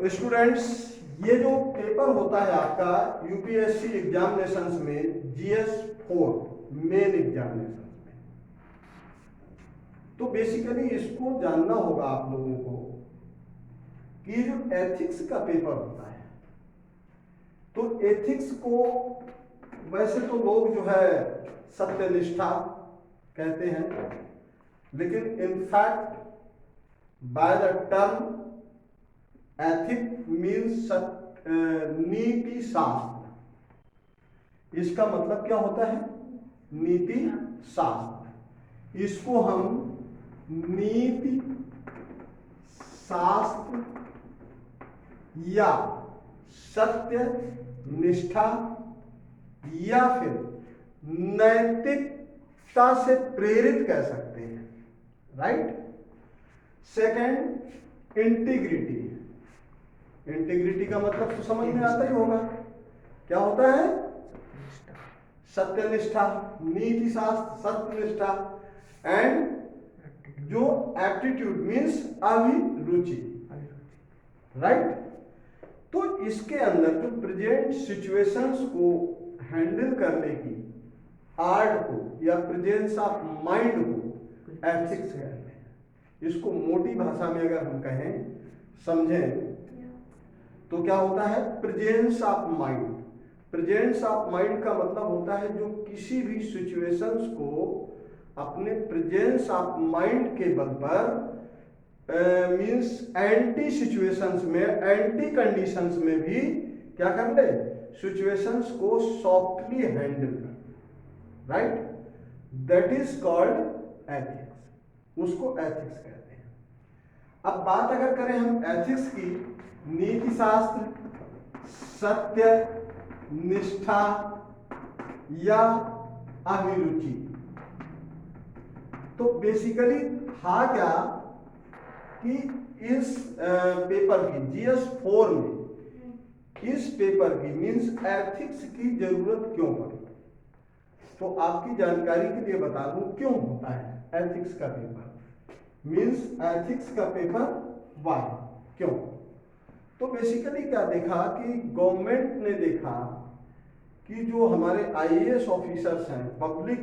तो स्टूडेंट्स, ये जो पेपर होता है आपका यूपीएससी एग्जामिनेशंस में जीएस 4 मेन एग्जामिनेशंस में, तो बेसिकली इसको जानना होगा आप लोगों को कि जो एथिक्स का पेपर होता है, तो एथिक्स को वैसे तो लोग जो है सत्यनिष्ठा कहते हैं, लेकिन in fact by the term ethic means नीति शास्त्र। इसका मतलब क्या होता है? नीति शास्त्र। इसको हम नीति शास्त्र या सत्य निष्ठा या फिर नैतिकता से प्रेरित कह सकते हैं, राइट। Second, integrity. इंटीग्रिटी का मतलब तो समझ में आता ही होगा, क्या होता है? सत्यनिष्ठा, नीति शास्त्र, सत्यनिष्ठा एंड जो एप्टीट्यूड मीन्स अभिरुचि, राइट। तो इसके अंदर जो प्रेजेंट सिचुएशंस को हैंडल करने की आर्ट को या प्रेजेंस ऑफ माइंड को एथिक्स कहते हैं। इसको मोटी भाषा में अगर हम कहें, समझें, तो क्या होता है? Presence of mind. Presence of mind का मतलब होता है जो किसी भी सिचुएशंस को अपने प्रेजेंस ऑफ माइंड के बल पर मीन्स एंटी सिचुएशंस में, एंटी कंडीशंस में भी क्या कर ले? सिचुएशंस को सॉफ्टली हैंडल कर, right. That is called ethics. उसको एथिक्स कहते हैं। अब बात अगर करें हम एथिक्स की, नीति शास्त्र, सत्य निष्ठा या अभिरुचि, तो बेसिकली था क्या कि इस पेपर की जीएस 4 में इस पेपर की मीन्स एथिक्स की जरूरत क्यों पड़ी? तो आपकी जानकारी के लिए बता दूं क्यों होता है एथिक्स का पेपर, मीन्स एथिक्स का पेपर वाई, क्यों? तो बेसिकली क्या देखा कि गवर्नमेंट ने देखा कि जो हमारे आईएएस ऑफिसर्स हैं, पब्लिक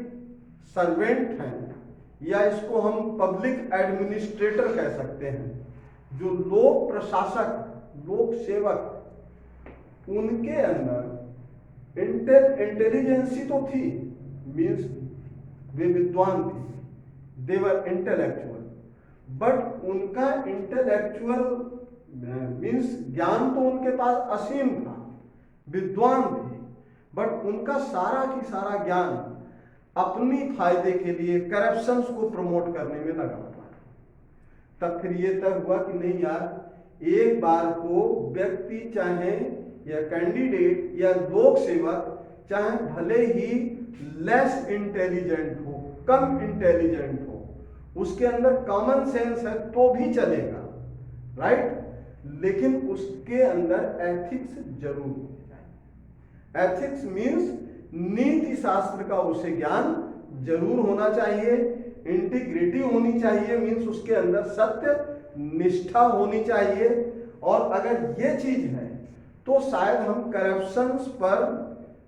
सर्वेंट हैं, या इसको हम पब्लिक एडमिनिस्ट्रेटर कह सकते हैं, जो लोक प्रशासक, लोक सेवक, उनके अंदर इंटेलिजेंसी तो थी, मीन्स वे विद्वान थे, देवर इंटेलेक्चुअल, बट उनका इंटेलेक्चुअल मीन्स ज्ञान तो उनके पास असीम था, विद्वान थे, बट उनका सारा की सारा ज्ञान अपनी फायदे के लिए करप्शंस को प्रमोट करने में लगा हुआ है। तब फिर ये तय हुआ कि नहीं यार, एक बार को व्यक्ति चाहे या कैंडिडेट या लोक सेवक चाहे भले ही लेस इंटेलिजेंट हो, कम इंटेलिजेंट हो, उसके अंदर कॉमन सेंस है तो भी चलेगा, राइट, लेकिन उसके अंदर एथिक्स जरूर होनी चाहिए। एथिक्स मीन्स नीति शास्त्र का उसे ज्ञान जरूर होना चाहिए, इंटीग्रिटी होनी चाहिए, मीन्स उसके अंदर सत्य निष्ठा होनी चाहिए, और अगर ये चीज है तो शायद हम करप्शंस पर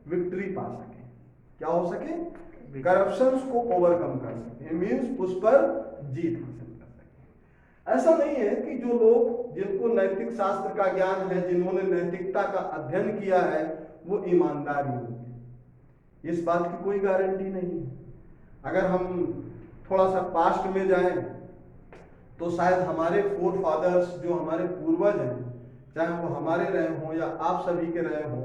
विक्ट्री पा सके। क्या हो सके? करप्शंस को ओवरकम कर सके, मीन्स उस पर जीत हासिल कर सके। ऐसा नहीं है कि जो लोग जिनको नैतिक शास्त्र का ज्ञान है, जिन्होंने नैतिकता का अध्ययन किया है, वो ईमानदार ही होंगे, इस बात की कोई गारंटी नहीं है। अगर हम थोड़ा सा पास्ट में जाएं तो शायद हमारे फोर फादर्स, जो हमारे पूर्वज हैं, चाहे वो हमारे रहे हों या आप सभी के रहे हों,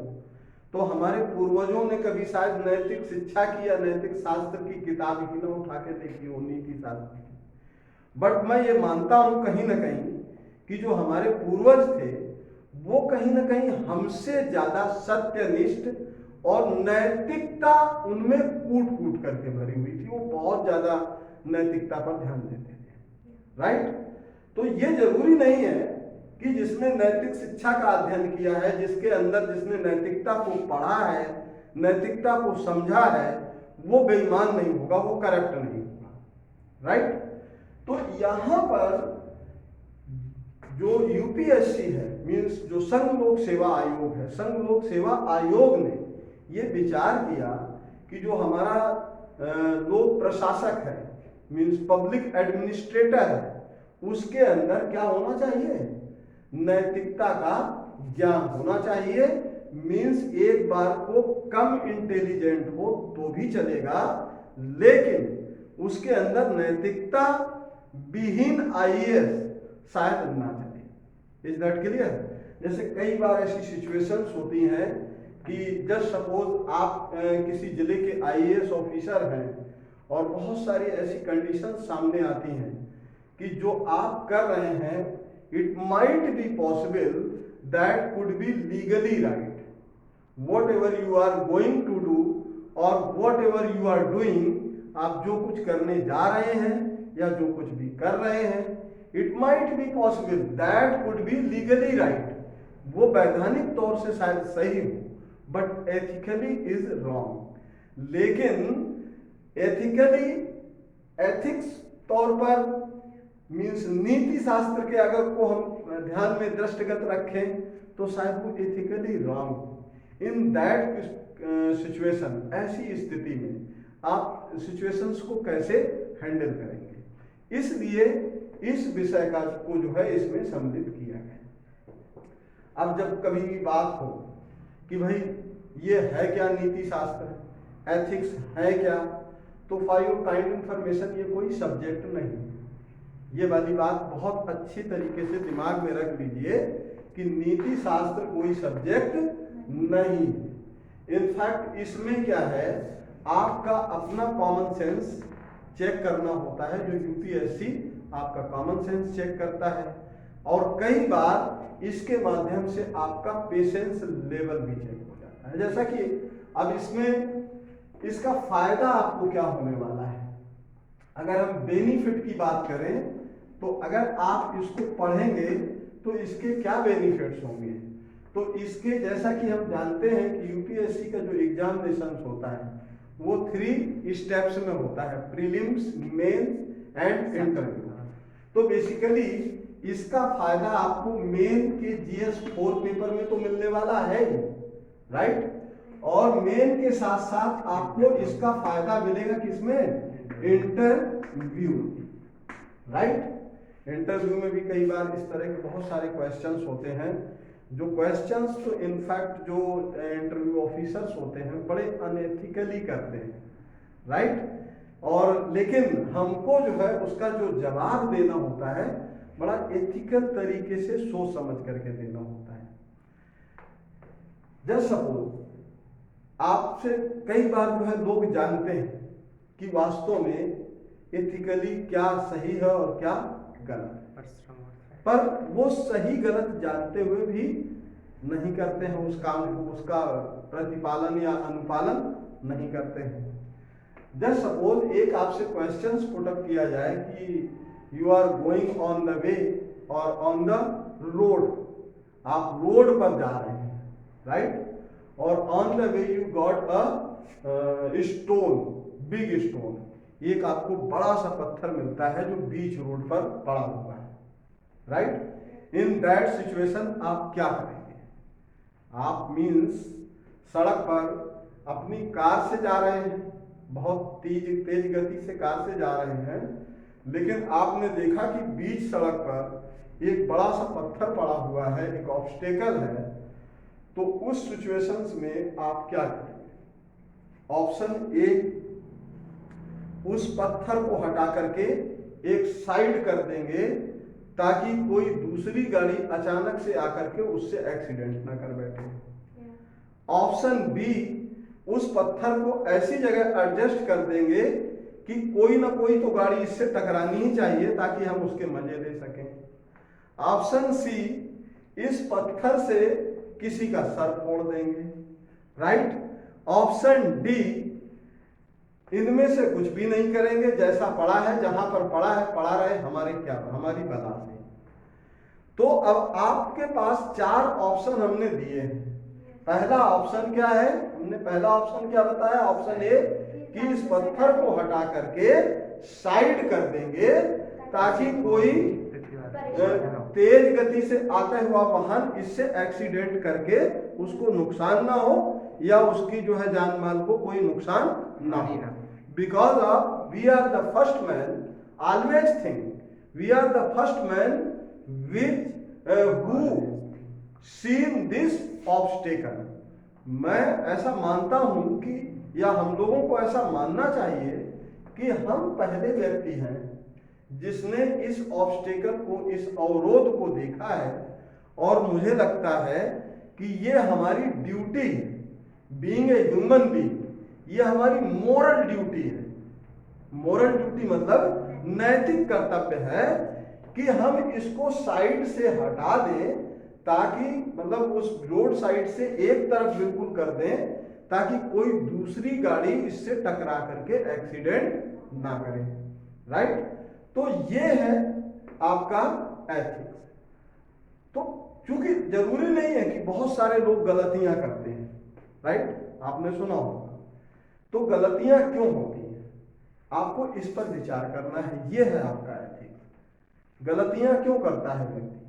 तो हमारे पूर्वजों ने कभी शायद नैतिक शिक्षा की या नैतिक शास्त्र की किताब ही ना उठा के देखी हो, नीति शास्त्र की। बट मैं ये मानता हूं कहीं ना कहीं कि जो हमारे पूर्वज थे वो कहीं ना कहीं हमसे ज्यादा सत्यनिष्ठ और नैतिकता उनमें कूट कूट करके भरी हुई थी। वो बहुत ज्यादा नैतिकता पर ध्यान देते थे, राइट। तो ये जरूरी नहीं है कि जिसने नैतिक शिक्षा का अध्ययन किया है, जिसके अंदर जिसने नैतिकता को पढ़ा है, नैतिकता को समझा है, वो बेईमान नहीं होगा, वो करप्ट नहीं होगा, राइट। तो यहां पर जो यूपीएससी है, मीन्स जो संघ लोक सेवा आयोग है, संघ लोक सेवा आयोग ने ये विचार किया कि जो हमारा लोक प्रशासक है, मीन्स पब्लिक एडमिनिस्ट्रेटर है, उसके अंदर क्या होना चाहिए, नैतिकता का ज्ञान होना चाहिए। मीन्स एक बार को कम इंटेलिजेंट हो तो भी चलेगा, लेकिन उसके अंदर नैतिकता विहीन आईएएस शायद ना चले। Is that clear? जैसे कई बार ऐसी सिचुएशंस होती हैं कि जस्ट सपोज आप किसी जिले के आईएएस ऑफिसर हैं और बहुत सारी ऐसी कंडीशंस सामने आती हैं कि जो आप कर रहे हैं it might be possible that could be legally right. whatever you are going to do or whatever you are doing, आप जो कुछ करने जा रहे हैं या जो कुछ भी कर रहे हैं, it might be possible that could be legally right, वो वैधानिक तौर से शायद सही हो, but ethically is wrong। लेकिन एथिकली, एथिक्स तौर पर मीन्स नीति शास्त्र के अगर को हम ध्यान में दृष्टिगत रखें तो शायद वो ethically wrong. In that situation, ऐसी स्थिति में आप सिचुएशंस को कैसे हैंडल करेंगे, इसलिए इस विषय का को जो है इसमें सम्मिलित किया गया। अब जब कभी भी बात हो कि भाई ये है क्या नीति शास्त्र, एथिक्स है क्या, तो फॉर योर काइंड इंफॉर्मेशन ये कोई सब्जेक्ट नहीं। ये वाली बात बहुत अच्छी तरीके से दिमाग में रख लीजिए कि नीति शास्त्र कोई सब्जेक्ट नहीं। इनफैक्ट इसमें क्या है, आपका अपना कॉमन सेंस चेक करना होता है, जो यूपीएससी आपका कॉमन सेंस चेक करता है, और कई बार इसके माध्यम से आपका पेशेंस लेवल भी चेक हो जाता है। जैसा कि अब इसमें इसका फायदा आपको क्या होने वाला है, अगर हम बेनिफिट की बात करें तो अगर आप इसको पढ़ेंगे तो इसके क्या बेनिफिट्स होंगे। तो इसके जैसा कि हम जानते हैं कि यूपीएससी का जो एग्जामिनेशन होता है वो 3 स्टेप्स में होता है, प्रीलिम्स, मेंस एंड इंटरव्यू। तो बेसिकली इसका फायदा आपको मेन के जीएस 4 पेपर में तो मिलने वाला है ही, राइट, और मेन के साथ साथ आपको इसका फायदा मिलेगा किसमें, इंटरव्यू, राइट। इंटरव्यू में भी कई बार इस तरह के बहुत सारे क्वेश्चंस होते हैं, जो क्वेश्चंस तो इनफैक्ट जो इंटरव्यू ऑफिसर्स होते हैं बड़े अनएथिकली करते हैं, राइट, और लेकिन हमको जो है उसका जो जवाब देना होता है बड़ा एथिकल तरीके से सोच समझ करके देना होता है। जस्ट सपोज आपसे कई बार जो है लोग जानते हैं कि वास्तव में एथिकली क्या सही है और क्या गलत है, पर वो सही गलत जानते हुए भी नहीं करते हैं उस काम को, उसका प्रतिपालन या अनुपालन नहीं करते हैं। जस्ट सपोज एक आपसे क्वेश्चंस पुट अप किया जाए कि you are going on the way और ऑन द रोड, आप रोड पर जा रहे हैं, राइट, और on the way you got a stone, big stone, एक आपको बड़ा सा पत्थर मिलता है जो बीच रोड पर पड़ा हुआ है, राइट। इन दैट सिचुएशन आप क्या करेंगे, आप मीन्स सड़क पर अपनी कार से जा रहे हैं, बहुत तेज गति से कार से जा रहे हैं, लेकिन आपने देखा कि बीच सड़क पर एक बड़ा सा पत्थर पड़ा हुआ है, एक ऑब्स्टेकल है, तो उस सिचुएशंस में आप क्या करेंगे। ऑप्शन ए, उस पत्थर को हटा करके एक साइड कर देंगे ताकि कोई दूसरी गाड़ी अचानक से आकर के उससे एक्सीडेंट ना कर बैठे। ऑप्शन बी, उस पत्थर को ऐसी जगह एडजस्ट कर देंगे कि कोई ना कोई तो गाड़ी इससे टकरानी ही चाहिए ताकि हम उसके मजे ले सकें। ऑप्शन सी, इस पत्थर से किसी का सर फोड़ देंगे, राइट। ऑप्शन डी, इनमें से कुछ भी नहीं करेंगे, जैसा पड़ा है, जहां पर पड़ा है पड़ा रहे, हमारी बला से। तो अब आपके पास 4 ऑप्शन हमने दिए हैं। पहला ऑप्शन क्या है, हमने पहला ऑप्शन क्या बताया, ऑप्शन ए कि इस पत्थर को हटा करके साइड कर देंगे ताकि कोई तेज गति से आता हुआ वाहन इससे एक्सीडेंट करके उसको नुकसान ना हो या उसकी जो है जान माल को कोई नुकसान ना हो। Because of we are the first man, always think we are the first man which who seen this obstacle. मैं ऐसा मानता हूं कि या हम लोगों को ऐसा मानना चाहिए कि हम पहले व्यक्ति हैं जिसने इस ऑब्स्टेकल को, इस अवरोध को देखा है। और मुझे लगता है कि ये हमारी ड्यूटी है, बीइंग ए ह्यूमन बीइंग, ये हमारी मोरल ड्यूटी है। मोरल ड्यूटी मतलब नैतिक कर्तव्य है कि हम इसको साइड से हटा दें, ताकि मतलब उस रोड साइड से एक तरफ बिल्कुल कर दें ताकि कोई दूसरी गाड़ी इससे टकरा करके एक्सीडेंट ना करे। राइट? तो ये है आपका एथिक्स। तो क्योंकि जरूरी नहीं है कि बहुत सारे लोग गलतियां करते हैं, राइट? आपने सुना होगा। तो गलतियां क्यों होती हैं, आपको इस पर विचार करना है। ये है आपका एथिक्स। गलतियां क्यों करता है व्यक्ति?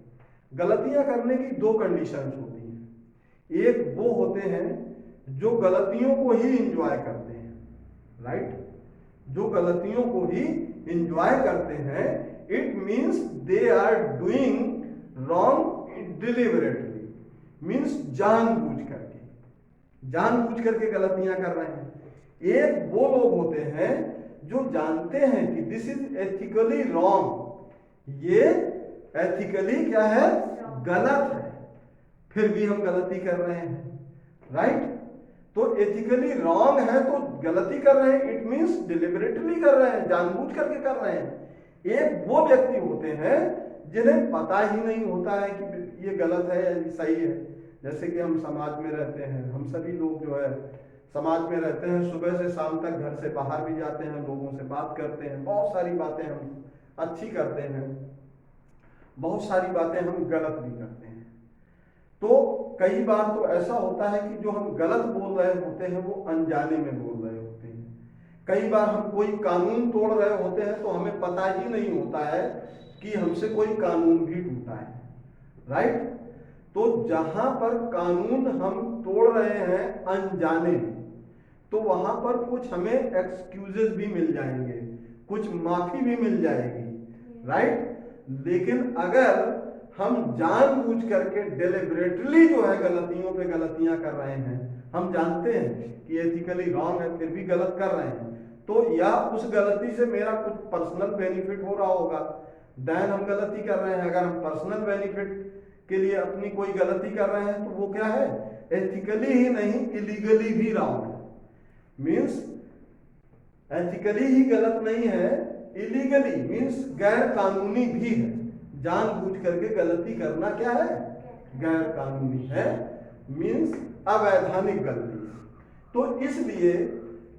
गलतियां करने की दो कंडीशंस होती हैं। एक वो होते हैं जो गलतियों को ही एंजॉय करते हैं, राइट? जो गलतियों को ही एंजॉय करते हैं, it means they are doing wrong deliberately, means जानबूझ करके गलतियां कर रहे हैं। एक वो लोग होते हैं जो जानते हैं कि दिस इज एथिकली रॉन्ग, ये एथिकली क्या है, गलत है, फिर भी हम गलती कर रहे हैं। राइट? तो एथिकली रॉन्ग है तो गलती कर रहे हैं, इट मीन्स डिलिबरेटली कर रहे हैं, जानबूझ करके कर रहे हैं। एक वो व्यक्ति होते हैं जिन्हें पता ही नहीं होता है कि ये गलत है या सही है। जैसे कि हम समाज में रहते हैं, हम सभी लोग जो है समाज में रहते हैं, सुबह से शाम तक घर से बाहर भी जाते हैं, लोगों से बात करते हैं, बहुत सारी बातें हम अच्छी करते हैं, बहुत सारी बातें हम गलत भी करते हैं। तो कई बार तो ऐसा होता है कि जो हम गलत बोल रहे होते हैं वो अनजाने में बोल रहे होते हैं। कई बार हम कोई कानून तोड़ रहे होते हैं तो हमें पता ही नहीं होता है कि हमसे कोई कानून भी टूटा है। राइट? तो जहां पर कानून हम तोड़ रहे हैं अनजाने में, तो वहां पर कुछ हमें एक्सक्यूजेस भी मिल जाएंगे, कुछ माफी भी मिल जाएगी। राइट? लेकिन अगर हम जानबूझ करके डेलिबरेटली जो है गलतियों पे गलतियां कर रहे हैं, हम जानते हैं कि एथिकली रॉन्ग है फिर भी गलत कर रहे हैं, तो या उस गलती से मेरा कुछ पर्सनल बेनिफिट हो रहा होगा, देन हम गलती कर रहे हैं। अगर हम पर्सनल बेनिफिट के लिए अपनी कोई गलती कर रहे हैं तो वो क्या है, एथिकली ही नहीं इलीगली भी रॉन्ग है। मीन्स एथिकली ही गलत नहीं है, इलीगली मीन्स गैर कानूनी भी है। जानबूझ करके गलती करना क्या है, गैर कानूनी है, मीन्स अवैधानिक गलती। तो इसलिए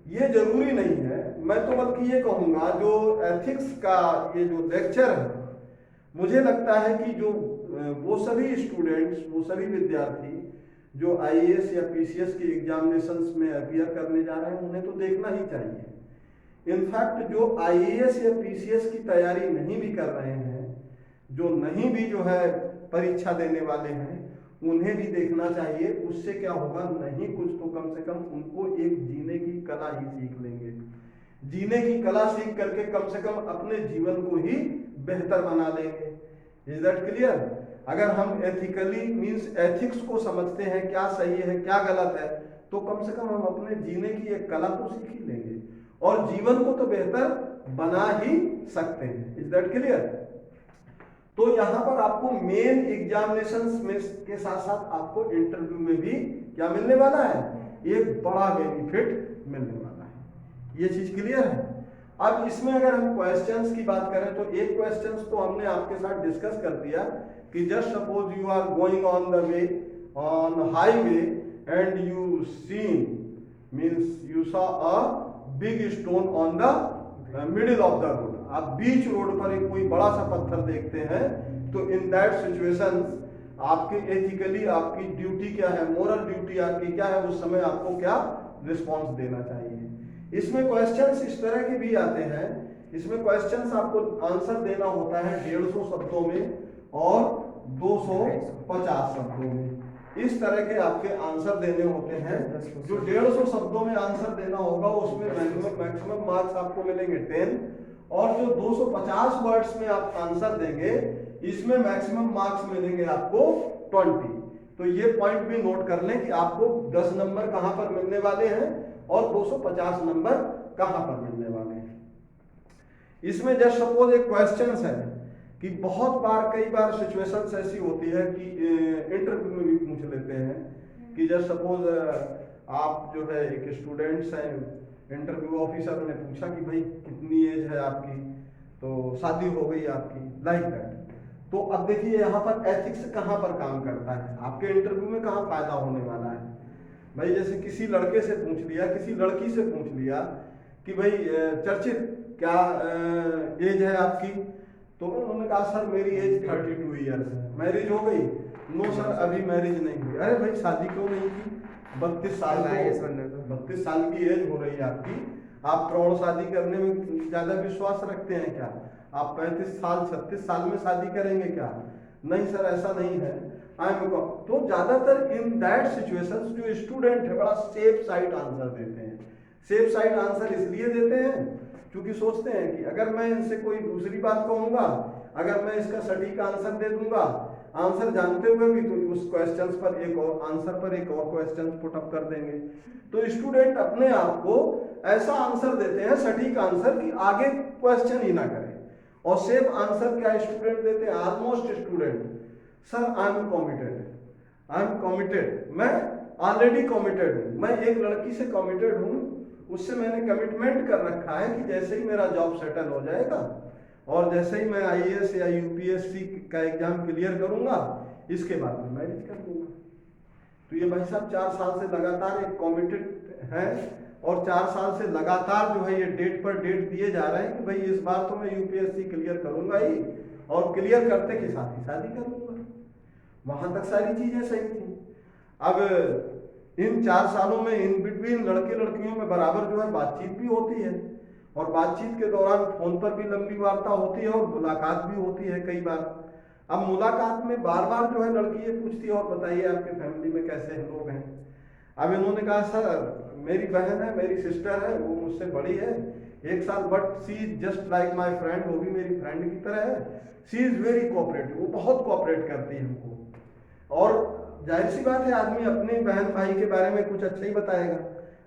ये जरूरी नहीं है, मैं तो बल्कि ये कहूंगा जो एथिक्स का ये जो लेक्चर है, मुझे लगता है कि जो वो सभी स्टूडेंट्स, वो सभी विद्यार्थी जो आईएएस या पीसीएस के एग्जामिनेशंस में अपीयर करने जा रहे हैं, उन्हें तो देखना ही चाहिए। इनफैक्ट जो आईएएस या पीसीएस की तैयारी नहीं भी कर रहे हैं, जो नहीं भी जो है परीक्षा देने वाले हैं, उन्हें भी देखना चाहिए। उससे क्या होगा, नहीं कुछ तो कम से कम उनको एक जीने की कला ही सीख लेंगे। जीने की कला सीख करके कम से कम अपने जीवन को ही बेहतर बना लेंगे। Is that clear? अगर हम एथिकली मीन्स एथिक्स को समझते हैं, क्या सही है क्या गलत है, तो कम से कम हम अपने जीने की एक कला तो सीख ही लेंगे और जीवन को तो बेहतर बना ही सकते हैं। Is that clear? तो यहाँ पर आपको मेन एग्जामिनेशंस में के साथ साथ आपको इंटरव्यू में भी क्या मिलने वाला है, एक बड़ा बेनिफिट मिलने वाला है। ये चीज क्लियर है? अब इसमें अगर हम क्वेश्चंस की बात करें तो एक क्वेश्चंस तो हमने आपके साथ डिस्कस कर दिया कि just suppose you are going on the way on highway and you seen means you saw a big stone on the middle of the road. आप बीच रोड पर एक कोई बड़ा सा पत्थर देखते हैं, तो इन दैट सिचुएशन आपके एथिकली आपकी ड्यूटी क्या है, मोरल ड्यूटी आपकी क्या है, उस समय आपको क्या रिस्पॉन्स देना चाहिए। इसमें क्वेश्चंस इस तरह के भी आते हैं, इसमें क्वेश्चंस आपको आंसर देना होता है 150 शब्दों में और 250 शब्दों में। इस तरह के आपके आंसर देने होते हैं। जो 150 शब्दों में आंसर देना होगा उसमें मैक्सिमम मार्क्स आपको मिलेंगे 10, और जो 250 वर्ड्स में आप आंसर देंगे इसमें मैक्सिमम मार्क्स मिलेंगे आपको 20। तो ये पॉइंट भी नोट कर लें कि आपको 10 नंबर कहां पर मिलने वाले हैं और 250 नंबर कहां पर मिलने वाले हैं। इसमें जस्ट सपोज एक क्वेश्चन है कि बहुत बार कई बार सिचुएशंस ऐसी होती है कि इंटरव्यू में भी पूछ लेते हैं कि जस्ट सपोज आप जो है एक स्टूडेंट्स हैं, इंटरव्यू ऑफिसर ने पूछा कि भाई कितनी एज है आपकी, तो शादी हो गई आपकी, लाइक दैट। तो अब देखिए यहाँ पर एथिक्स कहाँ पर काम करता है, आपके इंटरव्यू में कहाँ फायदा होने वाला है। भाई जैसे किसी लड़के से पूछ लिया, किसी लड़की से पूछ लिया कि भाई चर्चित क्या एज है आपकी, तो उन्होंने कहा सर मेरी एज 32 ईयर्स है, मैरिज हो गई? नो सर अभी मैरिज नहीं हुई। अरे भाई शादी क्यों नहीं की? 32 साल 32 साल की एज हो रही है आपकी, आप प्रौढ़ शादी करने में ज्यादा विश्वास रखते हैं क्या? आप 35 साल 36 साल में शादी करेंगे क्या? नहीं सर ऐसा नहीं है। तो ज्यादातर इन दैट सिचुएशंस जो स्टूडेंट है बड़ा सेफ साइड आंसर देते हैं। सेफ साइड आंसर इसलिए देते हैं क्योंकि सोचते हैं कि अगर मैं इनसे कोई दूसरी बात कहूंगा, अगर मैं इसका सटीक आंसर दे दूंगा, आंसर जानते हुए भी, तो उस क्वेश्चन पर एक और आंसर पर एक और क्वेश्चन पुट अप कर देंगे। तो स्टूडेंट अपने आप को ऐसा आंसर देते हैं सटीक आंसर कि आगे क्वेश्चन ही ना करें। और सेफ आंसर क्या स्टूडेंट देते हैं? Almost student, sir I am committed, I am committed, मैं ऑलरेडी कमिटेड हूं, मैं एक लड़की से कमिटेड हूं, उससे मैंने कमिटमेंट कर रखा है कि जैसे ही मेरा जॉब सेटल हो जाएगा और जैसे ही मैं आईएएस या यूपीएससी का एग्जाम क्लियर करूंगा इसके बाद में मैरिज कर दूंगा। तो ये भाई साहब 4 साल से लगातार एक कमिटेड है और 4 साल से लगातार जो है ये डेट पर डेट दिए जा रहे हैं कि भाई इस बार तो मैं यूपीएससी क्लियर करूंगा ही, और क्लियर करते के साथ ही शादी कर लूंगा। वहां तक सारी चीजें सही थी। अब इन 4 सालों में इन बिटवीन लड़के लड़कियों में बराबर जो है बातचीत भी होती है, और बातचीत के दौरान फोन पर भी लंबी वार्ता होती है और मुलाकात भी होती है कई बार। अब मुलाकात में बार बार जो है लड़की ये पूछती है और बताइए आपके फैमिली में कैसे लोग हैं। अब इन्होंने कहा सर मेरी बहन है, मेरी सिस्टर है, वो मुझसे बड़ी है 1 साल, but she is just like my friend, वो भी मेरी फ्रेंड की तरह है, सी इज वेरी कोऑपरेटिव, वो बहुत कोऑपरेट करती है हमको। और जाहिर सी बात है आदमी अपने बहन भाई के बारे में कुछ अच्छा ही बताएगा,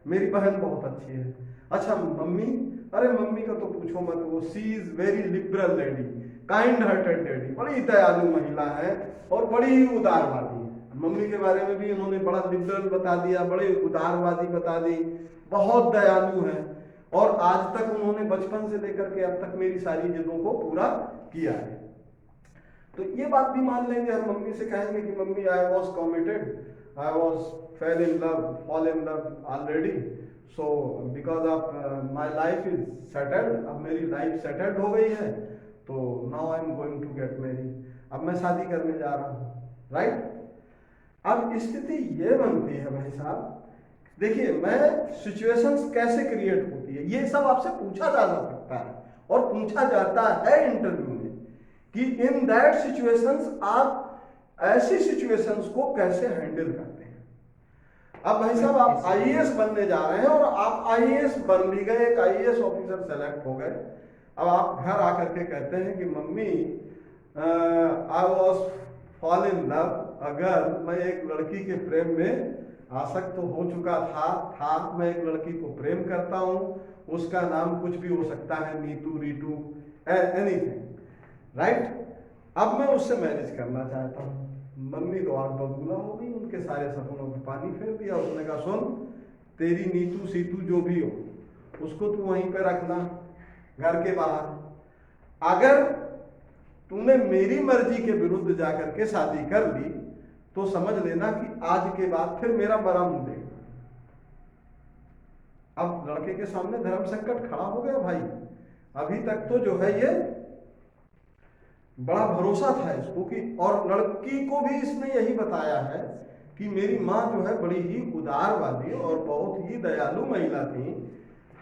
मेरी बहन बहुत अच्छी है। अच्छा मम्मी, अरे मम्मी का तो पूछो मत, वो she is very liberal lady, kind hearted lady, बड़ी दयालु महिला है और बड़ी ही उदारवादी है। मम्मी के बारे में भी उन्होंने बड़ा लिबरल बता दिया, बड़े उदारवादी बता दी, बहुत दयालु है, और आज तक उन्होंने बचपन से लेकर के अब तक मेरी सारी जिदों को पूरा किया है। तो ये बात भी मान लेंगे हम, मम्मी से कहेंगे कि mummy I was committed, I was fell in love already, so because of my life is settled, अब मेरी लाइफ सेटल्ड हो गई है, तो now I am going to get married, अब मैं शादी करने जा रहा हूँ, राइट। अब स्थिति ये बनती है भाई साहब, देखिए मैं सिचुएशंस कैसे क्रिएट होती है ये सब आपसे पूछा जा सकता है और पूछा जाता है इंटरव्यू में कि इन दैट सिचुएशंस आप ऐसी सिचुएशंस को कैसे हैंडल करते हैं। अब भाई साहब आप आईएएस बनने जा रहे हैं और आप आईएएस बन भी गए, एक आईएएस ऑफिसर सेलेक्ट हो गए। अब आप घर आकर के कहते हैं कि mummy I was fall in love, अगर मैं एक लड़की के प्रेम में आसक्त तो हो चुका था, मैं एक लड़की को प्रेम करता हूं, उसका नाम कुछ भी हो सकता है, नीतू, रीटू, एनीथिंग, राइट। अब मैं उससे मैरिज करना चाहता हूँ। मम्मी तो आग बबूला हो गई, उनके सारे सपनों पे पानी फेर दिया। उसने कहा सुन, तेरी नीतू सीतू जो भी हो उसको तू वहीं पे रखना घर के बाहर, अगर तूने मेरी मर्जी के विरुद्ध जाकर के शादी कर ली तो समझ लेना कि आज के बाद फिर मेरा बड़ा मुंह देगा। अब लड़के के सामने धर्म संकट खड़ा हो गया भाई। अभी तक तो जो है ये बड़ा भरोसा था इसको कि, और लड़की को भी इसने यही बताया है कि मेरी माँ जो है बड़ी ही उदारवादी और बहुत ही दयालु महिला थी,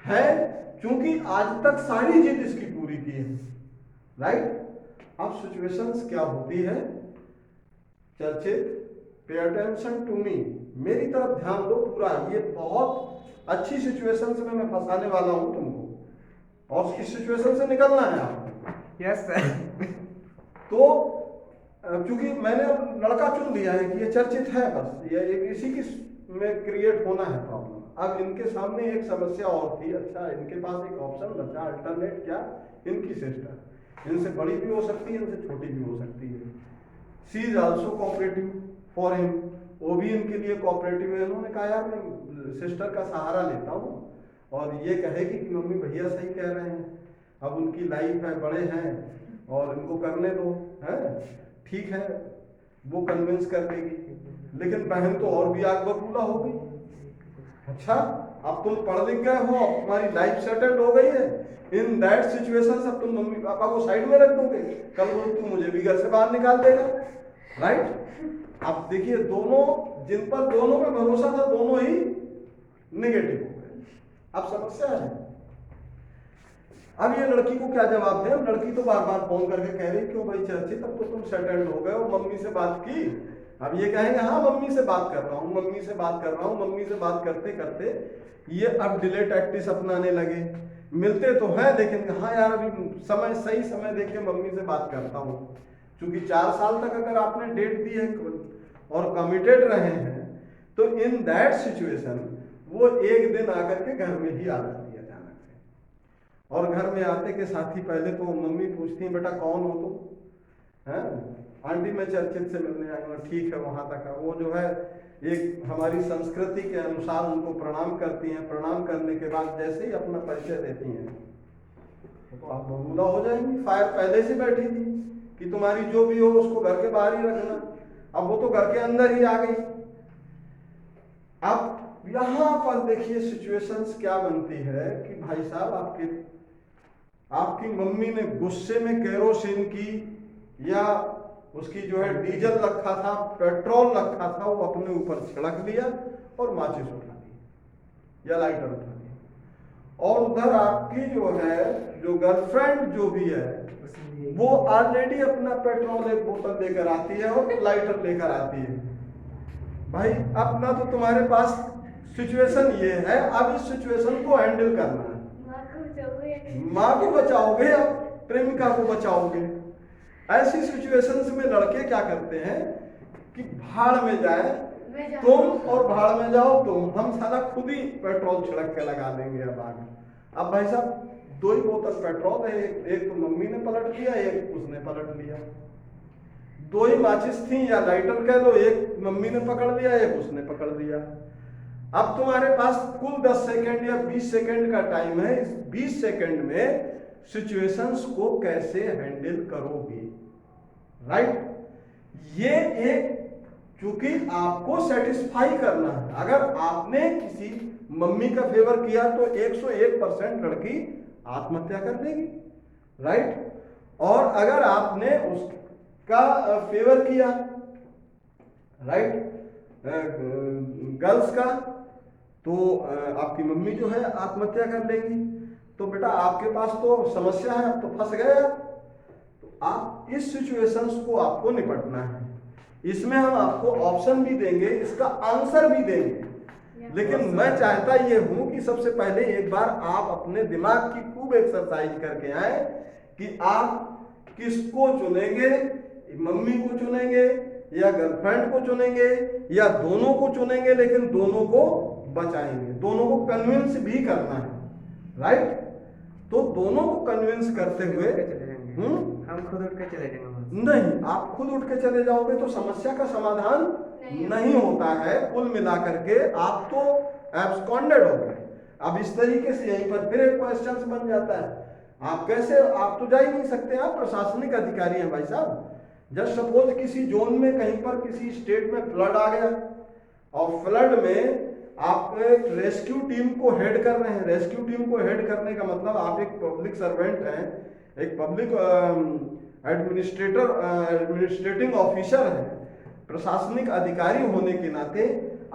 है, क्योंकि आज तक सारी जिद इसकी पूरी की है, राइट। अब सिचुएशंस क्या होती है, चर्चित, पे अटेंशन टू मी, मेरी तरफ ध्यान दो पूरा, ये बहुत अच्छी सिचुएशंस में मैं फंसाने वाला हूं तुमको, और इस सिचुएशन से निकलना है आपको। Yes sir. तो क्योंकि मैंने लड़का चुन लिया है कि ये चर्चित है, बस ये इसी की में क्रिएट होना है प्रॉब्लम। अब इनके सामने एक समस्या और थी, अच्छा इनके पास एक ऑप्शन बचा अल्टरनेट, क्या, इनकी सिस्टर, इनसे बड़ी भी हो सकती है, इनसे छोटी भी हो सकती है। She is also cooperative for him, वो भी इनके लिए कोऑपरेटिव है। उन्होंने कहा यार मैं सिस्टर का सहारा लेता हूँ, और ये कहेगी कि मम्मी भैया सही कह रहे हैं, अब उनकी लाइफ है, बड़े हैं और इनको करने दो, है ठीक है, वो कन्विंस कर देगी। लेकिन बहन तो और भी आग बबूला हो गई, अच्छा अब तुम पढ़ लिख गए हो, अब तुम्हारी लाइफ सेटल्ड हो गई है, इन दैट सिचुएशन अब तुम मम्मी पापा को साइड में रख दोगे, कल वो तू मुझे भी घर से बाहर निकाल देगा, राइट। अब देखिए दोनों, जिन पर दोनों पे भरोसा था, दोनों ही नेगेटिव हो गए। अब समस्या है, अब ये लड़की को क्या जवाब दें। लड़की तो बार बार फोन करके कह रही क्यों भाई चर्चित, अब तो तुम सेटल्ड हो गए हो, मम्मी से बात की। अब ये कहेंगे हाँ मम्मी से बात कर रहा हूँ, मम्मी से बात कर रहा हूँ, मम्मी से बात करते करते ये अब डिले टैक्टिस अपनाने लगे। मिलते तो हैं लेकिन हाँ यार अभी समय, सही समय देख के मम्मी से बात करता हूँ, क्योंकि 4 साल तक अगर आपने डेट दी है और कमिटेड रहे हैं, तो इन दैट सिचुएशन वो एक दिन आकर के घर में ही आ जाती है अचानक से। और घर में आते के साथ ही पहले तो मम्मी पूछती है बेटा कौन हो तुम, हैं? आंटी मैं चर्चित से मिलने आई हूँ। ठीक है, वहां तक है। वो जो है एक हमारी संस्कृति के अनुसार उनको प्रणाम करती हैं। प्रणाम करने के बाद जैसे ही अपना परिचय देती हैं तो आप बबूला हो जाएंगी। फायर पहले से बैठी थी कि तुम्हारी जो भी हो उसको घर के बाहर ही रखना, अब वो तो घर के अंदर ही आ गई। अब यहां पर देखिए सिचुएशंस क्या बनती है कि भाई साहब आपकी मम्मी ने गुस्से में केरोसिन की या उसकी जो है डीजल रखा था, पेट्रोल रखा था, वो अपने ऊपर छिड़क लिया और माचिस उठा दी या लाइटर उठा दी। और उधर आपकी जो है जो गर्लफ्रेंड जो भी है वो ऑलरेडी अपना पेट्रोल एक बोतल लेकर आती है और लाइटर लेकर आती है। भाई अब ना तो तुम्हारे पास सिचुएशन ये है, अब इस सिचुएशन को हैंडल करना है। माँ को बचाओगे या प्रेमिका को बचाओगे? ऐसी सिचुएशंस में लड़के क्या करते हैं कि भाड़ में जाए तुम और भाड़ में जाओ तुम, हम सारा खुद ही पेट्रोल छिड़क के लगा देंगे। अब भाई साहब 2 ही बोतल पेट्रोल है, एक तो मम्मी ने पलट लिया, एक उसने पलट लिया। 2 ही माचिस थी या लाइटर कह लो, एक मम्मी ने पकड़ लिया, एक उसने पकड़ लिया। अब तुम्हारे पास कुल 10 सेकंड या 20 सेकंड का टाइम है। इस 20 सेकंड में सिचुएशंस को कैसे हैंडल करोगे, राइट? ये एक, क्योंकि आपको सेटिस्फाई करना है। अगर आपने किसी मम्मी का फेवर किया तो 101% लड़की आत्महत्या कर देगी, राइट? और अगर आपने उसका फेवर किया, राइट, गर्ल्स का, तो आपकी मम्मी जो है आत्महत्या कर लेगी। तो बेटा आपके पास तो समस्या है, आप तो फंस गए। तो आप इस सिचुएशंस को आपको निपटना है। इसमें हम आपको ऑप्शन भी देंगे, इसका आंसर भी देंगे, लेकिन मैं चाहता ये हूं कि सबसे पहले एक बार आप अपने दिमाग की खूब एक्सरसाइज करके आए कि आप किसको चुनेंगे, मम्मी को चुनेंगे या गर्लफ्रेंड को चुनेंगे या दोनों को चुनेंगे, लेकिन दोनों को बचाएंगे, दोनों को कन्विंस भी करना है, राइट? तो दोनों को कन्विंस करते हुए हम खुद उठ के चले जाएंगे। नहीं, आप खुद उठ के चले जाओगे तो समस्या का समाधान नहीं होता है। कुल मिलाकर के आप तो एब्सकॉन्डेड हो गए। अब इस तरीके से यहीं पर फिर एक क्वेश्चन बन जाता है, आप कैसे, आप तो जा ही नहीं सकते, आप प्रशासनिक अधिकारी हैं भाई साहब। जस्ट सपोज किसी जोन में कहीं पर किसी स्टेट में फ्लड आ गया और फ्लड में आप एक रेस्क्यू टीम को हेड कर रहे हैं। रेस्क्यू टीम को हेड करने का मतलब आप एक पब्लिक सर्वेंट हैं, एक पब्लिक एडमिनिस्ट्रेटिंग ऑफिसर है, प्रशासनिक अधिकारी होने के नाते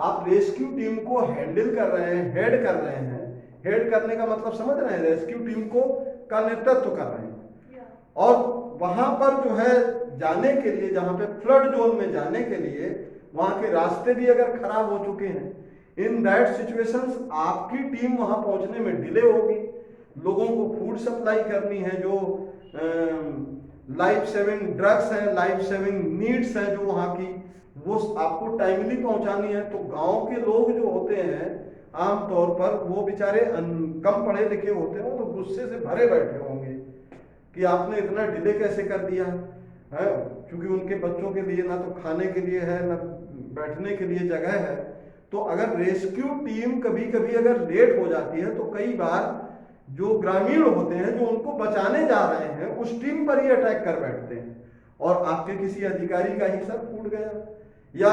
आप रेस्क्यू टीम को हैंडल कर रहे हैं, हेड कर रहे हैं। हेड करने का मतलब समझ रहे हैं, रेस्क्यू टीम को का नेतृत्व कर रहे हैं। और वहां पर जो है जाने के लिए, जहां पे फ्लड जोन में जाने के लिए वहां के रास्ते भी अगर खराब हो चुके हैं, इन दैट सिचुएशंस आपकी टीम वहां पहुंचने में डिले होगी, लोगों को फूड सप्लाई करनी है, जो लाइफ सेविंग ड्रग्स हैं, लाइफ सेविंग नीड्स हैं जो वहाँ की, वो आपको टाइमली पहुंचानी है। तो गांव के लोग जो होते हैं आमतौर पर वो बेचारे कम पढ़े लिखे होते हैं, तो गुस्से से भरे बैठे होंगे कि आपने इतना डिले कैसे कर दिया है, क्योंकि उनके बच्चों के लिए ना तो खाने के लिए है ना बैठने के लिए जगह है। तो अगर रेस्क्यू टीम कभी कभी अगर लेट हो जाती है तो कई बार जो ग्रामीण होते हैं जो उनको बचाने जा रहे हैं उस टीम पर ही अटैक कर बैठते हैं, और आपके किसी अधिकारी का ही सर फूट गया, या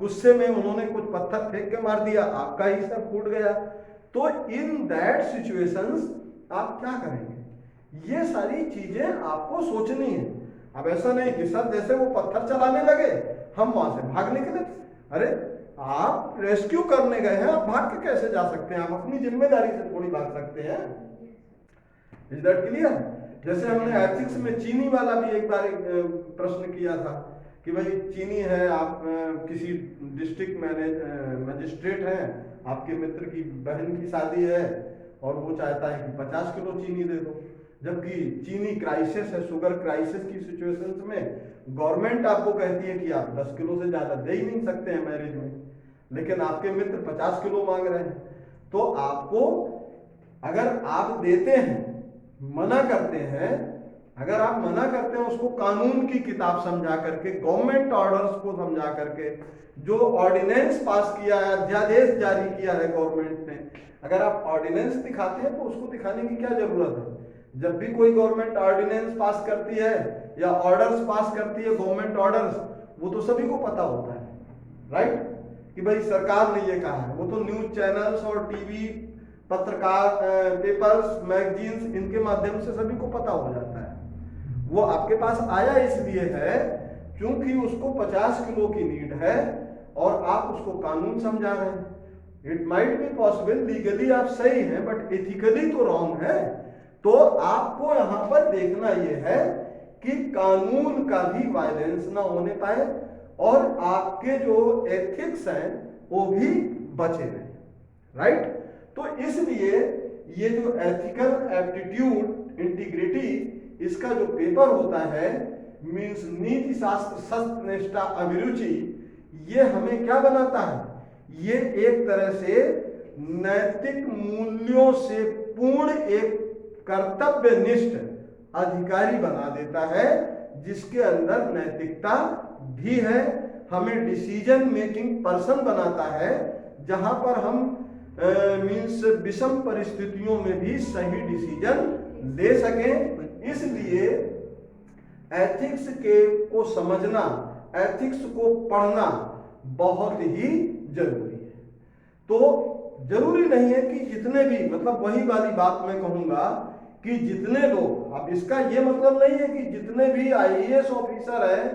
गुस्से में उन्होंने कुछ पत्थर फेंक के मार दिया, आपका ही सर फूट गया। तो इन दैट सिचुएशंस आप क्या करेंगे, ये सारी चीजें आपको सोचनी है। अब ऐसा नहीं कि सर जैसे वो पत्थर चलाने लगे हम वहां से भाग निकले, अरे आप रेस्क्यू करने गए हैं, आप भाग के कैसे जा सकते हैं, आप अपनी जिम्मेदारी से थोड़ी भाग सकते हैं। Is that clear? जैसे हमने एथिक्स में चीनी वाला भी एक बार प्रश्न किया था कि भाई चीनी है, आप किसी डिस्ट्रिक्ट मजिस्ट्रेट हैं, आपके मित्र की बहन की शादी है और वो चाहता है कि 50 किलो चीनी दे दो, जबकि चीनी क्राइसिस है, शुगर क्राइसिस की सिचुएशंस में गवर्नमेंट आपको कहती है कि आप 10 किलो से ज़्यादा दे ही नहीं सकते हैं मैरिज में, लेकिन आपके मित्र 50 किलो मांग रहे हैं। तो आपको, अगर आप देते हैं, मना करते हैं, अगर आप मना करते हैं उसको कानून की किताब समझा करके, गवर्नमेंट ऑर्डर्स को समझा करके, जो ऑर्डिनेंस पास किया है, अध्यादेश जारी किया है गवर्नमेंट ने, अगर आप ऑर्डिनेंस दिखाते हैं तो उसको दिखाने की क्या जरूरत है। जब भी कोई गवर्नमेंट ऑर्डिनेंस पास करती है या ऑर्डर्स पास करती है, गवर्नमेंट ऑर्डर्स, वो तो सभी को पता होता है, राइट, कि भाई सरकार ने ये कहा है। वो तो न्यूज चैनल्स और टीवी, पत्रकार, पेपर्स, मैगजीन्स, इनके माध्यम से सभी को पता हो जाता है। वो आपके पास आया इसलिए है क्योंकि उसको 50 किलो की नीड है और आप उसको कानून समझा रहे हैं। It might be possible legally आप सही हैं, बट एथिकली तो रॉन्ग है। तो आपको यहां पर देखना यह है कि कानून का भी वायलेंस ना होने पाए और आपके जो एथिक्स हैं वो भी बचे रहे, राइट। तो इसलिए ये जो एथिकल एप्टीट्यूड, इंटीग्रिटी, इसका जो पेपर होता है, मीन्स नीति शास्त्र, शस्त्र निष्ठा, अभिरुचि, ये हमें क्या बनाता है, ये एक तरह से नैतिक मूल्यों से पूर्ण एक कर्तव्यनिष्ठ अधिकारी बना देता है, जिसके अंदर नैतिकता भी है। हमें डिसीजन मेकिंग पर्सन बनाता है, जहां पर हम मीन्स विषम परिस्थितियों में भी सही डिसीजन ले सकें। इसलिए एथिक्स को समझना, एथिक्स को पढ़ना बहुत ही जरूरी है। तो जरूरी नहीं है कि जितने भी, मतलब वही वाली बात मैं कहूंगा कि जितने लोग, अब इसका ये मतलब नहीं है कि जितने भी आईएएस ऑफिसर हैं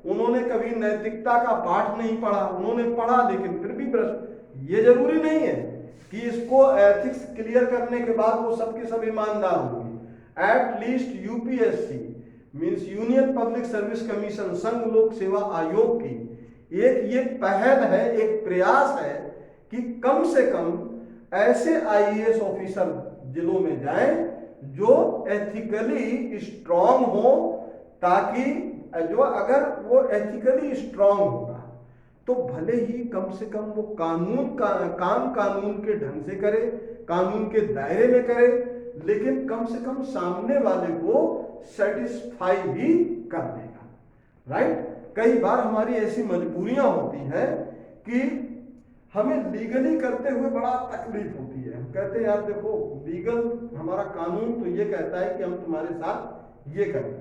उन्होंने कभी नैतिकता का पाठ नहीं पढ़ा, उन्होंने पढ़ा लेकिन फिर भी भ्रष्ट, ये जरूरी नहीं है कि इसको एथिक्स क्लियर करने के बाद वो सबके सब ईमानदार होंगे। At least UPSC means union public service commission, संघ लोक सेवा आयोग की एक ये पहल है, एक प्रयास है कि कम से कम ऐसे आईएएस ऑफिसर जिलों में जाएं जो एथिकली स्ट्रांग हो, ताकि जो अगर वो एथिकली स्ट्रांग होगा तो भले ही कम से कम वो कानून का काम कानून के ढंग से करे, कानून के दायरे में करे, लेकिन कम से कम सामने वाले को सेटिस्फाई भी कर देगा, राइट। कई बार हमारी ऐसी मजबूरियां होती हैं कि हमें लीगली करते हुए बड़ा तकलीफ होती है। हम कहते हैं यार देखो, लीगल हमारा कानून तो ये कहता है कि हम तुम्हारे साथ ये करें,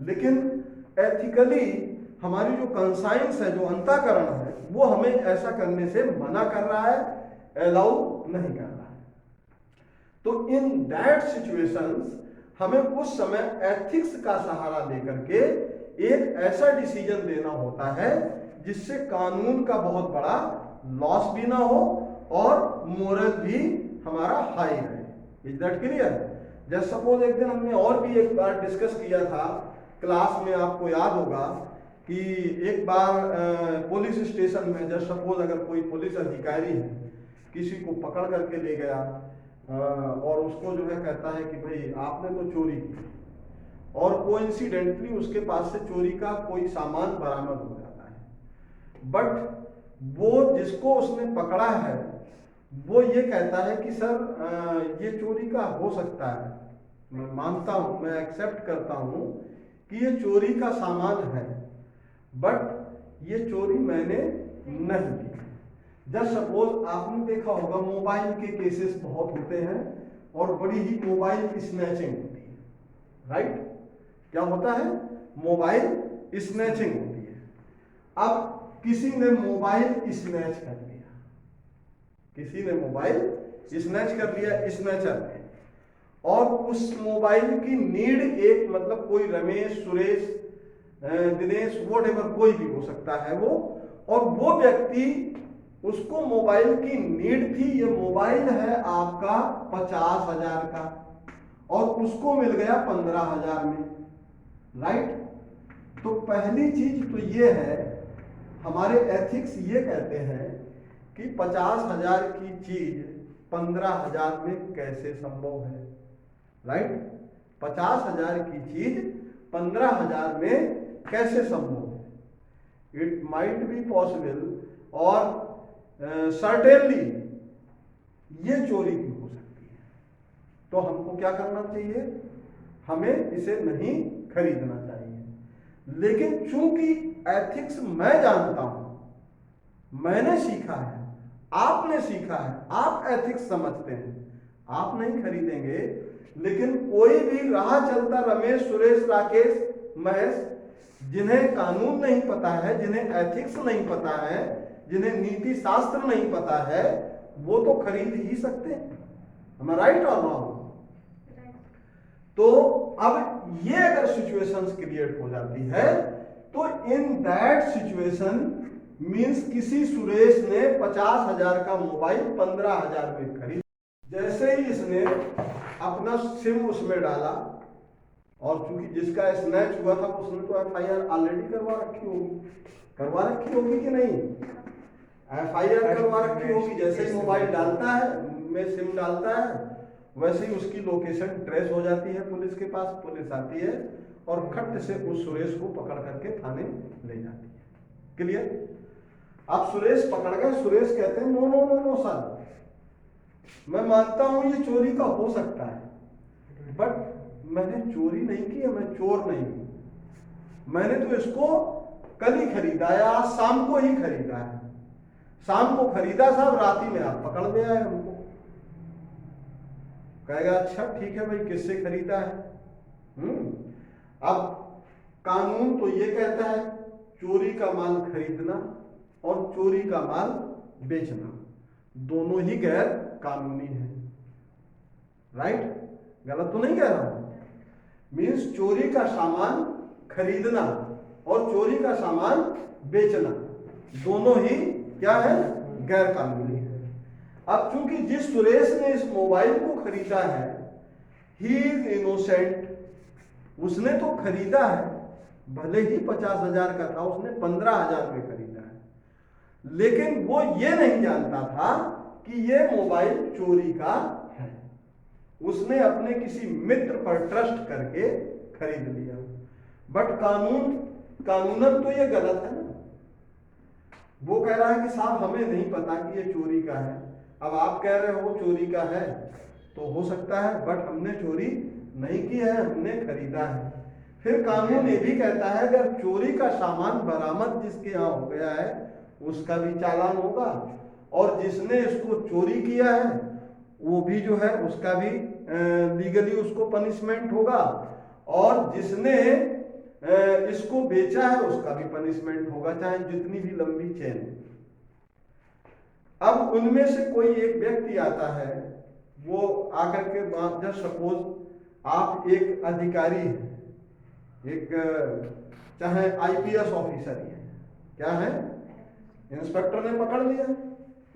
लेकिन एथिकली हमारी जो कंसाइंस है, जो अंतःकरण है, वो हमें ऐसा करने से मना कर रहा है, अलाउ नहीं कर रहा है। तो इन दैट सिचुएशंस हमें उस समय एथिक्स का सहारा लेकर के एक ऐसा डिसीजन लेना होता है जिससे कानून का बहुत बड़ा लॉस भी ना हो और मोरल भी हमारा हाई रहे। Is that clear? Just suppose एक दिन हमने और भी एक बार डिस्कस किया था क्लास में, आपको याद होगा कि एक बार पुलिस स्टेशन में जस्ट सपोज अगर कोई पुलिस अधिकारी है किसी को पकड़ करके ले गया और उसको जो है कहता है कि भाई आपने तो चोरी की, और कोइंसिडेंटली उसके पास से चोरी का कोई सामान बरामद हो जाता है, बट वो जिसको उसने पकड़ा है वो ये कहता है कि सर ये चोरी का हो सकता है, मैं मानता हूं, मैं एक्सेप्ट करता हूं कि ये चोरी का सामान है, बट ये चोरी मैंने नहीं की। जस्ट सपोज आपने देखा होगा मोबाइल के केसेस बहुत होते हैं और बड़ी ही मोबाइल स्नैचिंग होती है, राइट? क्या होता है? मोबाइल स्नैचिंग होती है। अब किसी ने मोबाइल स्नैच कर लिया, किसी ने मोबाइल स्नैच कर लिया स्नैचर ने, और उस मोबाइल की नीड एक मतलब कोई रमेश, सुरेश, दिनेश, व्हाटएवर कोई भी हो सकता है वो, और वो व्यक्ति उसको मोबाइल की नीड थी, ये मोबाइल है आपका 50,000 का और उसको मिल गया 15,000 में, राइट? तो पहली चीज तो ये है, हमारे एथिक्स ये कहते हैं कि 50,000 की चीज 15,000 में कैसे संभव है, राइट? 50,000 की चीज 15,000 में कैसे संभव है? इट माइट बी पॉसिबल और सर्टेनली ये चोरी की हो सकती है। तो हमको क्या करना चाहिए? हमें इसे नहीं खरीदना चाहिए। लेकिन चूंकि एथिक्स मैं जानता हूं, मैंने सीखा है, आपने सीखा है, आप एथिक्स समझते हैं, आप नहीं खरीदेंगे, लेकिन कोई भी राह चलता रमेश, सुरेश, राकेश, महेश, जिन्हें कानून नहीं पता है, जिन्हें एथिक्स नहीं पता है, जिन्हें नीति शास्त्र नहीं पता है, वो तो खरीद ही सकते हैं। am I राइट और रॉन्ग? तो अब ये अगर सिचुएशंस क्रिएट हो जाती है तो इन दैट सिचुएशन मींस किसी सुरेश ने 50,000 का मोबाइल 15,000 में खरीद, जैसे ही इसने अपना सिम उसमें डाला, और चूंकि जिसका स्नैच हुआ था उसने तो FIR ऑलरेडी करवा रखी होगी कि नहीं? FIR करवा रखी होगी। जैसे ही मोबाइल डालता है, में सिम डालता है, वैसे ही उसकी लोकेशन ट्रेस हो जाती है पुलिस के पास, पुलिस आती है और खट से उस सुरेश को पकड़ करके थाने ले जाती है। क्लियर? आप सुरेश पकड़ गए, सुरेश कहते हैं no no no no sir, मैं मानता हूं ये चोरी का हो सकता है, बट मैंने चोरी नहीं की है, मैं चोर नहीं हूं, मैंने तो इसको कल ही खरीदा है, आज शाम को ही खरीदा है, शाम को खरीदा साहब, रात ही में आप पकड़ ले आए हमको। कहेगा अच्छा ठीक है भाई, किससे खरीदा है? अब कानून तो ये कहता है चोरी का माल खरीदना और चोरी का माल बेचना दोनों ही गैर कानूनी है, राइट? गलत तो नहीं कह रहा हूं? मीन्स चोरी का सामान खरीदना और चोरी का सामान बेचना दोनों ही क्या है? गैर कानूनी है। अब चूंकि जिस सुरेश ने इस मोबाइल को खरीदा है, ही इज इनोसेंट, उसने तो खरीदा है, भले ही 50,000 का था, उसने 15,000 में खरीदा है, लेकिन वो ये नहीं जानता था कि ये मोबाइल चोरी का है। उसने अपने किसी मित्र पर ट्रस्ट करके खरीद लिया, बट कानूनन तो ये गलत है ना। वो कह रहा है कि साहब हमें नहीं पता कि ये चोरी का है, अब आप कह रहे हो चोरी का है तो हो सकता है, बट हमने चोरी नहीं की है, हमने खरीदा है। फिर कानून ये भी कहता है अगर चोरी का सामान बरामद जिसके यहाँ हो गया है उसका भी चालान होगा, और जिसने इसको चोरी किया है वो भी जो है उसका भी लीगली उसको पनिशमेंट होगा, और जिसने इसको बेचा है उसका भी पनिशमेंट होगा, चाहे जितनी भी लंबी चेन। अब उनमें से कोई एक व्यक्ति आता है, वो आकर के जस्ट सपोज आप एक अधिकारी हैं, एक चाहे IPS ऑफिसर ही है, क्या है? इंस्पेक्टर ने पकड़ लिया,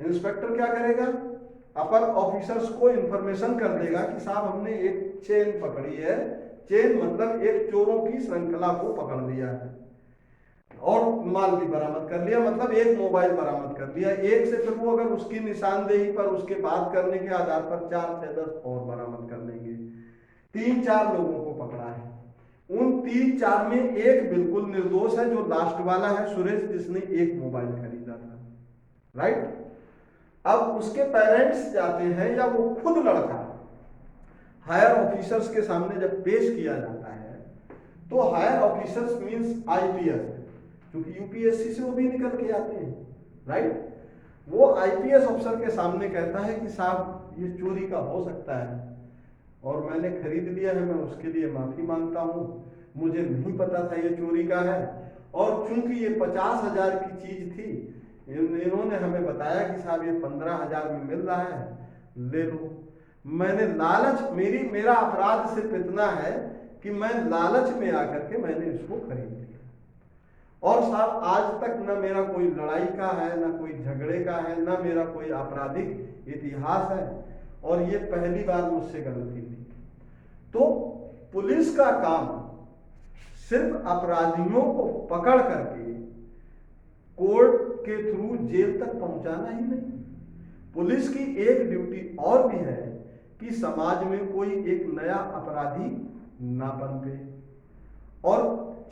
इंस्पेक्टर क्या करेगा? अपर ऑफिसर्स को इंफॉर्मेशन कर देगा कि साहब हमने एक चेन पकड़ी है। चेन मतलब एक चोरों की श्रृंखला को पकड़ लिया है और माल भी बरामद कर लिया, मतलब एक मोबाइल बरामद कर लिया। एक से फिर वो अगर उसकी निशानदेही पर उसके बात करने के आधार पर 4 से 10 और बरामद कर लेंगे। 3-4 लोगों को पकड़ा है। उन 3-4 में एक बिल्कुल निर्दोष है, जो लास्ट वाला है सुरेश, जिसने एक मोबाइल खरीदा था, राइट। अब उसके पेरेंट्स जाते हैं या वो खुद लड़का हायर ऑफिसर्स के सामने जब पेश किया जाता है, तो हायर ऑफिसर्स मींस आईपीएस, क्योंकि यूपीएससी से वो भी निकल के आते हैं, राइट। वो आईपीएस अफसर के सामने कहता है कि साहब ये चोरी का हो सकता है और मैंने खरीद लिया है, मैं उसके लिए माफी मांगता हूँ, मुझे नहीं पता था ये चोरी का है, और चूंकि ये 50,000 की चीज थी, इन्होंने हमें बताया कि साहब ये 15,000 में मिल रहा है, ले लो। मैंने लालच, मेरा अपराध सिर्फ इतना है कि मैं लालच में आकर के मैंने इसको खरीद लिया। और साहब आज तक न मेरा कोई लड़ाई का है, न कोई झगड़े का है, न मेरा कोई आपराधिक इतिहास है, और ये पहली बार मुझसे गलती हुई। तो पुलिस का काम सिर्फ अपराधियों को पकड़ करके कोर्ट के थ्रू जेल तक पहुंचाना ही नहीं, पुलिस की एक ड्यूटी और भी है कि समाज में कोई एक नया अपराधी ना पनपे, और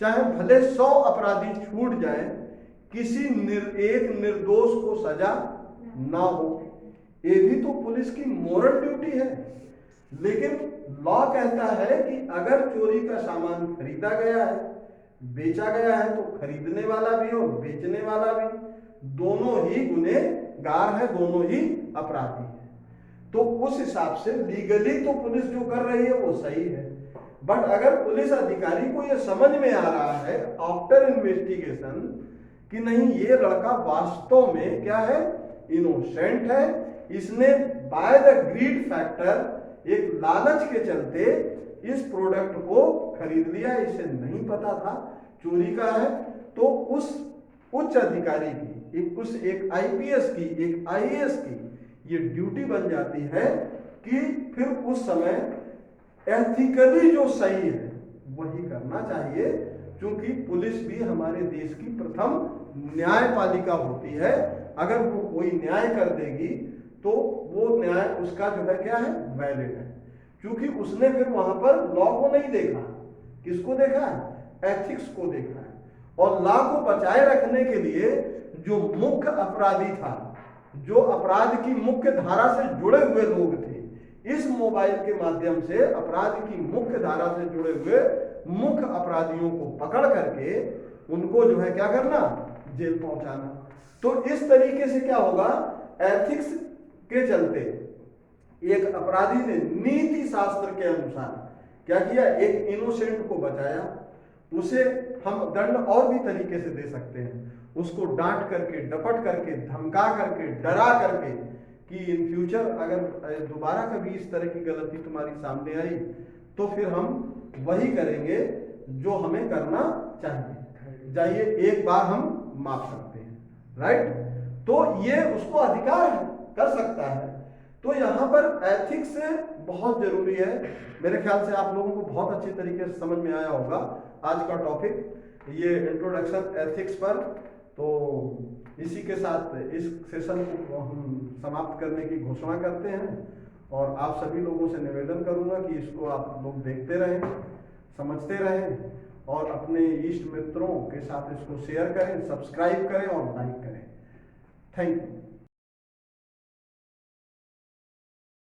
चाहे भले 100 अपराधी छूट जाए, किसी एक निर्दोष को सजा ना हो, ये भी तो पुलिस की मोरल ड्यूटी है। लेकिन लॉ कहता है कि अगर चोरी का सामान खरीदा गया है, बेचा गया है, तो खरीदने वाला भी और बेचने वाला भी दोनों ही गुनहगार है, दोनों ही अपराधी है। तो उस हिसाब से लीगली तो पुलिस जो कर रही है वो सही है। बट अगर पुलिस अधिकारी को ये समझ में आ रहा है आफ्टर इन्वेस्टिगेशन कि नहीं, ये लड़का वास्तव में क्या है, इनोसेंट है, इसने बाय द ग्रीड फैक्टर, एक लालच के चलते इस प्रोडक्ट को खरीद लिया, इसे नहीं पता था चोरी का है, तो उस उच्च अधिकारी की, एक आईपीएस की, एक आईएएस की ये ड्यूटी बन जाती है कि फिर उस समय एथिकली जो सही है वही करना चाहिए, क्योंकि पुलिस भी हमारे देश की प्रथम न्यायपालिका होती है। अगर वो कोई न्याय कर देगी तो वो न्याय उसका जो है क्या है, वैलिड है, क्योंकि उसने फिर वहां पर लॉ को नहीं देखा, किसको देखा है, एथिक्स को देखा है। और लॉ को बचाए रखने के लिए जो मुख्य अपराधी था, जो अपराध की मुख्य धारा से जुड़े हुए लोग थे, इस मोबाइल के माध्यम से अपराध की मुख्य धारा से जुड़े हुए मुख्य अपराधियों को पकड़ करके उनको जो है क्या करना, जेल पहुंचाना। तो इस तरीके से क्या होगा, एथिक्स के चलते एक अपराधी ने नीति शास्त्र के अनुसार क्या किया, एक इनोसेंट को बचाया। उसे हम दंड और भी तरीके से दे सकते हैं, उसको डांट करके, डपट करके, धमका करके, डरा करके कि इन फ्यूचर अगर दोबारा कभी इस तरह की गलती तुम्हारी सामने आई तो फिर हम वही करेंगे जो हमें करना चाहिए, एक बार हम माफ सकते हैं, राइट। तो ये उसको अधिकार कर सकता है। तो यहाँ पर एथिक्स बहुत जरूरी है। मेरे ख्याल से आप लोगों को बहुत अच्छी तरीके से समझ में आया होगा आज का टॉपिक, ये इंट्रोडक्शन एथिक्स पर। तो इसी के साथ इस सेशन को हम समाप्त करने की घोषणा करते हैं, और आप सभी लोगों से निवेदन करूंगा कि इसको आप लोग देखते रहें, समझते रहें, और अपने इष्ट मित्रों के साथ इसको शेयर करें, सब्सक्राइब करें और लाइक करें। Thank you.